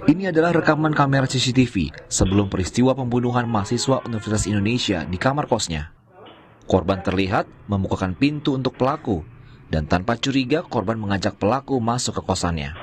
Ini adalah rekaman kamera CCTV sebelum peristiwa pembunuhan mahasiswa Universitas Indonesia di kamar kosnya. Korban terlihat membukakan pintu untuk pelaku, dan tanpa curiga korban mengajak pelaku masuk ke kosannya.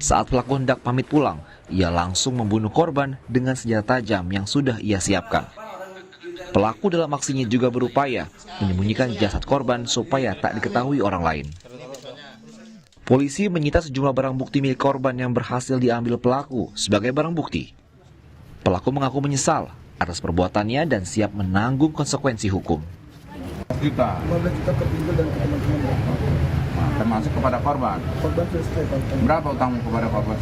Saat pelaku hendak pamit pulang, ia langsung membunuh korban dengan senjata tajam yang sudah ia siapkan. Pelaku dalam aksinya juga berupaya menyembunyikan jasad korban supaya tak diketahui orang lain. Polisi menyita sejumlah barang bukti milik korban yang berhasil diambil pelaku sebagai barang bukti. Pelaku mengaku menyesal atas perbuatannya dan siap menanggung konsekuensi hukum. 15 juta tertinggal dan ke teman-teman. Termasuk kepada korban. Korban sudah selesai. Berapa utangmu kepada korban?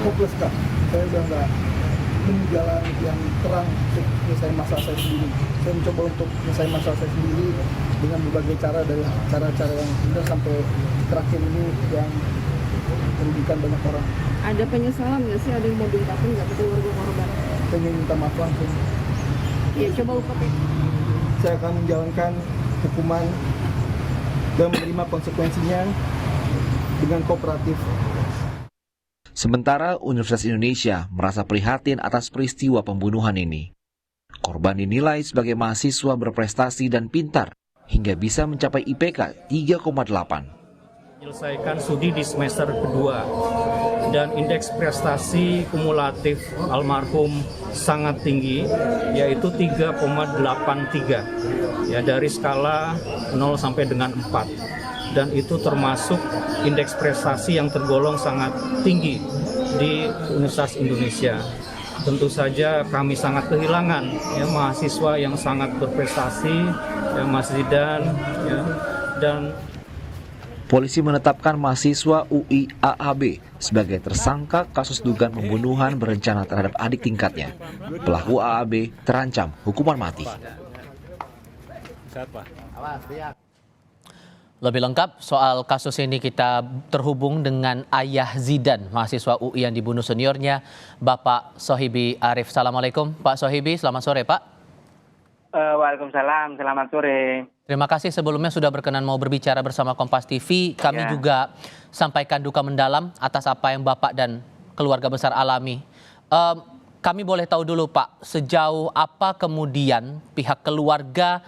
Fokus Kak, saya sudah nggak menemui jalan yang terang untuk menyelesaikan masalah saya sendiri. Saya mencoba untuk menyelesaikan masalah saya sendiri dengan berbagai cara, dari cara-cara yang benar sampai terakhir ini yang merugikan banyak orang. Ada penyesalan nggak sih? Ada yang mau diungkapin nggak ke keluarga korban? Saya ingin minta maaf langsung. Ya coba ungkapin. Saya akan menjalankan hukuman dan menerima konsekuensinya dengan kooperatif. Sementara Universitas Indonesia merasa prihatin atas peristiwa pembunuhan ini. Korban dinilai sebagai mahasiswa berprestasi dan pintar hingga bisa mencapai IPK 3,8. Menyelesaikan studi di semester kedua dan indeks prestasi kumulatif almarhum sangat tinggi, yaitu 3,83 ya, dari skala 0 sampai dengan 4, dan itu termasuk indeks prestasi yang tergolong sangat tinggi di Universitas Indonesia. Tentu saja kami sangat kehilangan ya, mahasiswa yang sangat berprestasi, ya, Mas Zidan ya, dan Polisi menetapkan mahasiswa UI AAB sebagai tersangka kasus dugaan pembunuhan berencana terhadap adik tingkatnya. Pelaku AAB terancam hukuman mati. Lebih lengkap soal kasus ini kita terhubung dengan ayah Zidan, mahasiswa UI yang dibunuh seniornya, Bapak Sohibi Arif. Assalamualaikum Pak Sohibi, selamat sore Pak. Waalaikumsalam, selamat sore. Terima kasih sebelumnya sudah berkenan mau berbicara bersama Kompas TV. Kami juga sampaikan duka mendalam atas apa yang Bapak dan keluarga besar alami. Kami boleh tahu dulu Pak, sejauh apa kemudian pihak keluarga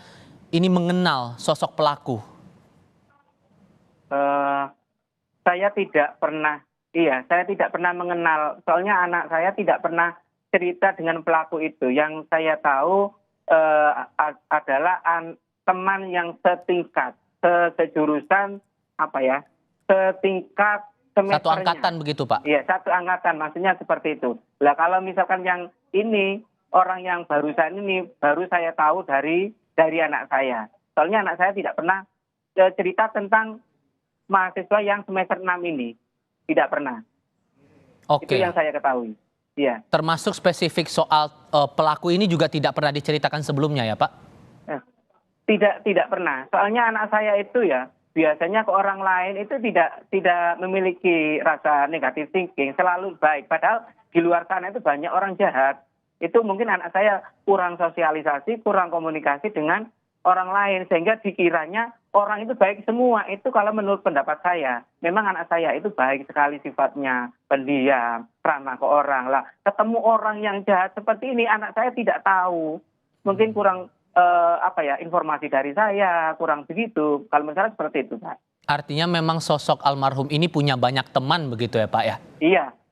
ini mengenal sosok pelaku? Saya tidak pernah mengenal. Soalnya anak saya tidak pernah cerita dengan pelaku itu. Yang saya tahu adalah teman yang setingkat, sejurusan, setingkat semesternya. Satu angkatan begitu Pak? Iya, satu angkatan, maksudnya seperti itu. Lah kalau misalkan yang ini, orang yang barusan ini, baru saya tahu dari anak saya. Soalnya anak saya tidak pernah cerita tentang mahasiswa yang semester 6 ini. Tidak pernah. Oke. Itu yang saya ketahui. Iya. Termasuk spesifik soal pelaku ini juga tidak pernah diceritakan sebelumnya ya Pak? Tidak pernah. Soalnya anak saya itu ya biasanya ke orang lain itu tidak memiliki rasa negatif thinking, selalu baik. Padahal di luar sana itu banyak orang jahat. Itu mungkin anak saya kurang sosialisasi, kurang komunikasi dengan orang lain sehingga dikiranya orang itu baik semua. Itu kalau menurut pendapat saya, memang anak saya itu baik sekali sifatnya, pendiam, ramah ke orang lah. Ketemu orang yang jahat seperti ini anak saya tidak tahu. Mungkin kurang informasi dari saya, kurang begitu. Kalau misalnya seperti itu, Pak. Artinya memang sosok almarhum ini punya banyak teman begitu ya Pak ya?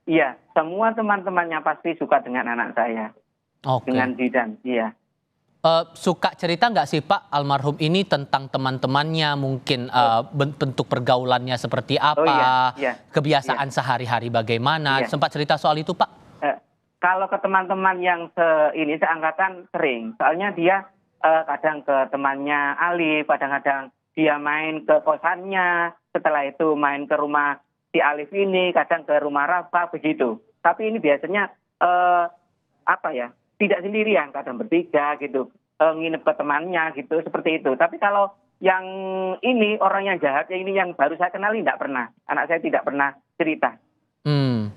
Iya. Semua teman-temannya pasti suka dengan anak saya. Oke. Dengan Zidan, iya. Suka cerita nggak sih Pak almarhum ini tentang teman-temannya, mungkin bentuk pergaulannya seperti apa, kebiasaan sehari-hari bagaimana, sempat cerita soal itu Pak? Kalau ke teman-teman yang seangkatan sering, soalnya dia kadang ke temannya Alif, kadang-kadang dia main ke kosannya, setelah itu main ke rumah si Alif ini, kadang ke rumah Rafa, begitu. Tapi ini biasanya tidak sendirian, kadang bertiga gitu, nginep ke temannya gitu, seperti itu. Tapi kalau yang ini, orang yang jahat, yang ini yang baru saya kenali, tidak pernah. Anak saya tidak pernah cerita.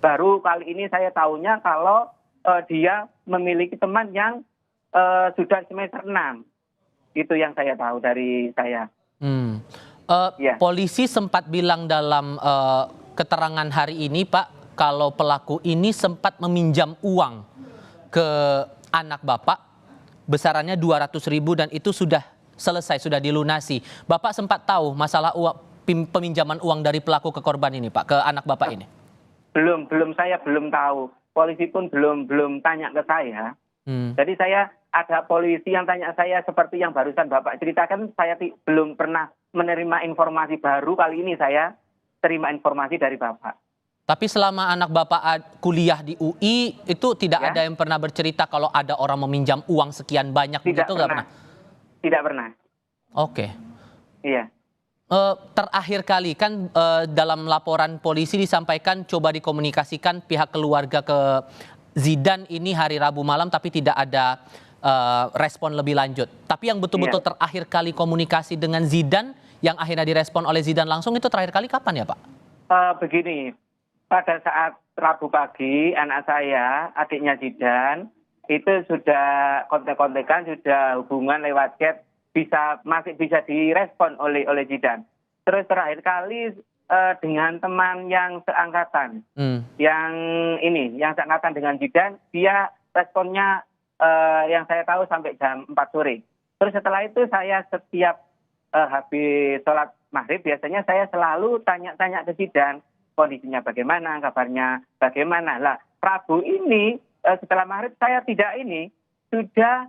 Baru kali ini saya tahunya kalau dia memiliki teman yang sudah semester 6. Itu yang saya tahu dari saya. Polisi sempat bilang dalam keterangan hari ini Pak, kalau pelaku ini sempat meminjam uang ke anak Bapak, besarannya 200.000 dan itu sudah selesai, sudah dilunasi. Bapak sempat tahu masalah peminjaman uang dari pelaku ke korban ini Pak, ke anak Bapak ini? Saya belum tahu. Polisi pun belum tanya ke saya. Jadi saya ada polisi yang tanya saya seperti yang barusan Bapak ceritakan, saya belum pernah menerima informasi baru, kali ini saya terima informasi dari Bapak. Tapi selama anak Bapak kuliah di UI, itu tidak ada yang pernah bercerita kalau ada orang meminjam uang sekian banyak begitu, nggak pernah? Tidak pernah. Oke. Iya. Terakhir kali kan dalam laporan polisi disampaikan coba dikomunikasikan pihak keluarga ke Zidan ini hari Rabu malam, tapi tidak ada respon lebih lanjut. Tapi yang betul-betul terakhir kali komunikasi dengan Zidan yang akhirnya direspon oleh Zidan langsung itu terakhir kali kapan ya Pak? Begini, pada saat Rabu pagi anak saya, adiknya Zidan, itu sudah kontek-kontekan, sudah hubungan lewat chat, masih bisa direspon oleh Zidan. Terus terakhir kali dengan teman yang seangkatan, yang seangkatan dengan Zidan, dia responnya yang saya tahu sampai jam 4 sore. Terus setelah itu saya setiap habis sholat maghrib biasanya saya selalu tanya-tanya ke Zidan, kondisinya bagaimana, kabarnya bagaimana. Lah Rabu ini setelah maghrib saya sudah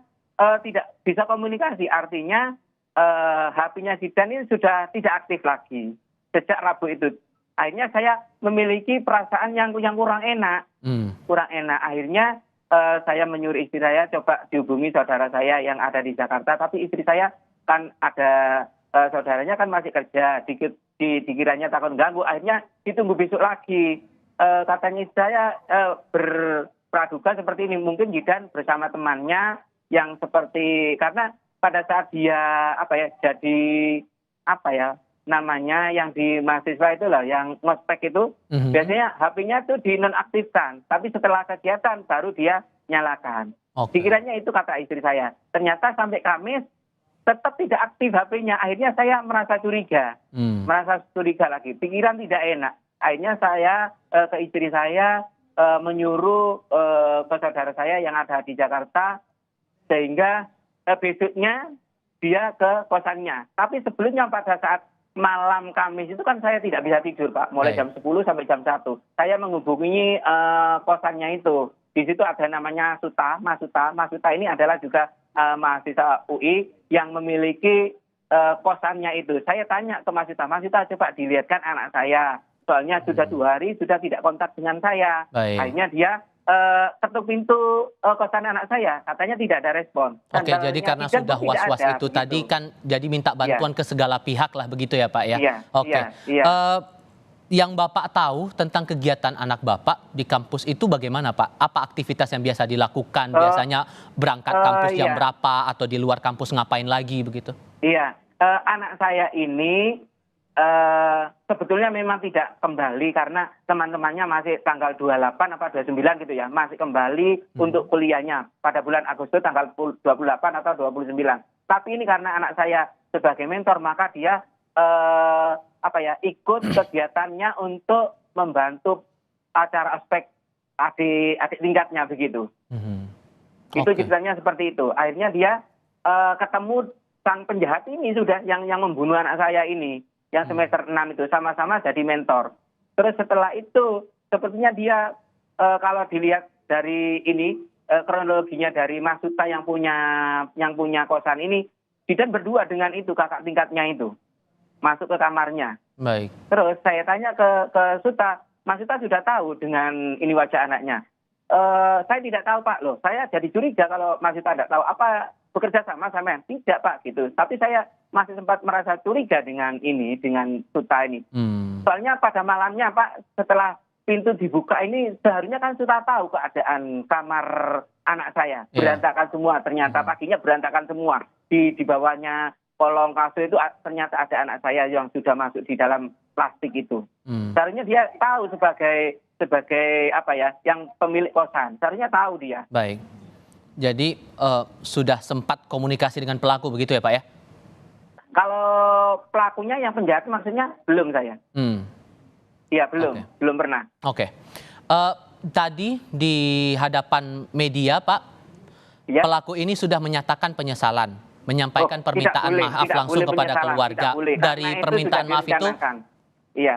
tidak bisa komunikasi, artinya HP-nya Zidan ini sudah tidak aktif lagi sejak Rabu itu. Akhirnya saya memiliki perasaan yang kurang enak, Akhirnya saya menyuruh istri saya coba dihubungi saudara saya yang ada di Jakarta, tapi istri saya kan ada saudaranya kan masih kerja, dikiranya takut ganggu, akhirnya ditunggu besok lagi. Katanya saya berpraduga seperti ini, mungkin Zidan bersama temannya yang seperti, karena pada saat dia yang di mahasiswa itu lah, yang ngospek itu, biasanya HP-nya tuh dinonaktifkan, tapi setelah kegiatan baru dia nyalakan. Dikiranya itu kata istri saya. Ternyata sampai Kamis tetap tidak aktif HP-nya. Akhirnya saya merasa curiga, lagi. Pikiran tidak enak. Akhirnya saya ke istri saya menyuruh ke saudara saya yang ada di Jakarta, sehingga besoknya dia ke kosannya. Tapi sebelumnya pada saat malam Kamis itu kan saya tidak bisa tidur Pak, mulai jam 10 sampai jam 1. Saya menghubungi kosannya itu. Di situ ada namanya Mas Suta ini adalah juga mahasiswa UI yang memiliki kosannya itu. Saya tanya ke Mas Suta, coba dilihatkan anak saya. Soalnya sudah 2 hari sudah tidak kontak dengan saya. Akhirnya dia ketuk pintu kosan anak saya, katanya tidak ada respon. Oke, jadi karena sudah was-was itu begitu. Tadi kan jadi minta bantuan ke segala pihak lah begitu ya Pak ya? Yang Bapak tahu tentang kegiatan anak Bapak di kampus itu bagaimana Pak? Apa aktivitas yang biasa dilakukan? Biasanya berangkat kampus jam berapa atau di luar kampus ngapain lagi begitu? Iya, anak saya ini sebetulnya memang tidak kembali karena teman-temannya masih tanggal 28 apa 29 gitu ya, masih kembali untuk kuliahnya pada bulan Agustus tanggal 28 atau 29. Tapi ini karena anak saya sebagai mentor, maka dia ikut kegiatannya untuk membantu acara aspek adik tingkatnya begitu. Itu ceritanya seperti itu. Akhirnya dia ketemu sang penjahat ini sudah yang membunuh anak saya ini, yang semester 6 itu, sama-sama jadi mentor. Terus setelah itu sepertinya dia kalau dilihat dari ini kronologinya dari Mas Suta yang punya kosan ini, Zidan berdua dengan itu kakak tingkatnya itu masuk ke kamarnya. Baik. Terus saya tanya ke Suta, Mas Suta sudah tahu dengan ini wajah anaknya. Saya tidak tahu Pak, loh saya jadi curiga kalau Mas Suta tidak tahu, apa bekerja sama tidak Pak gitu. Tapi saya masih sempat merasa curiga dengan Suta ini. Soalnya pada malamnya Pak, setelah pintu dibuka ini seharusnya kan Suta tahu keadaan kamar anak saya berantakan semua. Ternyata paginya berantakan semua. Di bawahnya kolong kasur itu ternyata ada anak saya yang sudah masuk di dalam plastik itu. Seharusnya dia tahu sebagai yang pemilik kosan. Seharusnya tahu dia. Baik. Jadi sudah sempat komunikasi dengan pelaku begitu ya Pak ya? Kalau pelakunya yang penjahat maksudnya belum saya. Iya, belum. Oke. Belum pernah. Oke. Tadi di hadapan media, Pak, Ya. pelaku ini sudah menyatakan penyesalan, menyampaikan Oh, permintaan maaf tidak langsung boleh kepada penyesalan, keluarga. tidak boleh, Dari karena permintaan sudah maaf itu, direncanakan. Iya.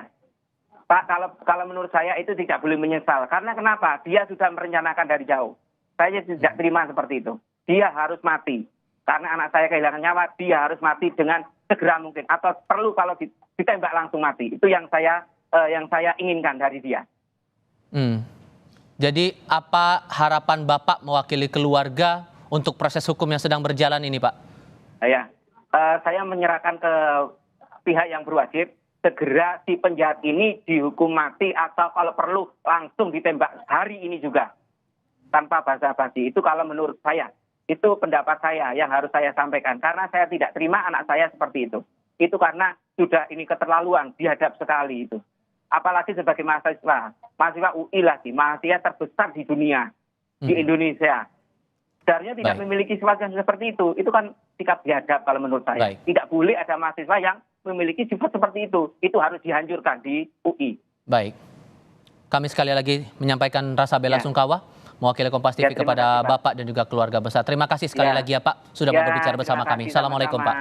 Pak, kalau menurut saya itu tidak boleh menyesal. Karena kenapa? Dia sudah merencanakan dari jauh. Saya tidak terima seperti itu. Dia harus mati. Karena anak saya kehilangan nyawa, dia harus mati dengan segera mungkin. Atau perlu kalau ditembak langsung mati. Itu yang saya inginkan dari dia. Jadi apa harapan Bapak mewakili keluarga untuk proses hukum yang sedang berjalan ini, Pak? Ya, saya menyerahkan ke pihak yang berwajib, segera si penjahat ini dihukum mati atau kalau perlu langsung ditembak hari ini juga. Tanpa basa-basi. Itu kalau menurut saya. Itu pendapat saya yang harus saya sampaikan. Karena saya tidak terima anak saya seperti itu. Itu karena sudah ini keterlaluan, biadab sekali itu. Apalagi sebagai mahasiswa UI lagi, mahasiswa terbesar di dunia, di Indonesia. Sebenarnya tidak memiliki sifat yang seperti itu. Itu kan sikap biadab kalau menurut saya. Tidak boleh ada mahasiswa yang memiliki sifat seperti itu. Itu harus dihancurkan di UI. Baik. Kami sekali lagi menyampaikan rasa bela sungkawa mewakili Kompas TV kepada Bapak dan juga keluarga besar. Terima kasih sekali lagi ya Pak sudah mau berbicara bersama kami. Assalamualaikum Pak.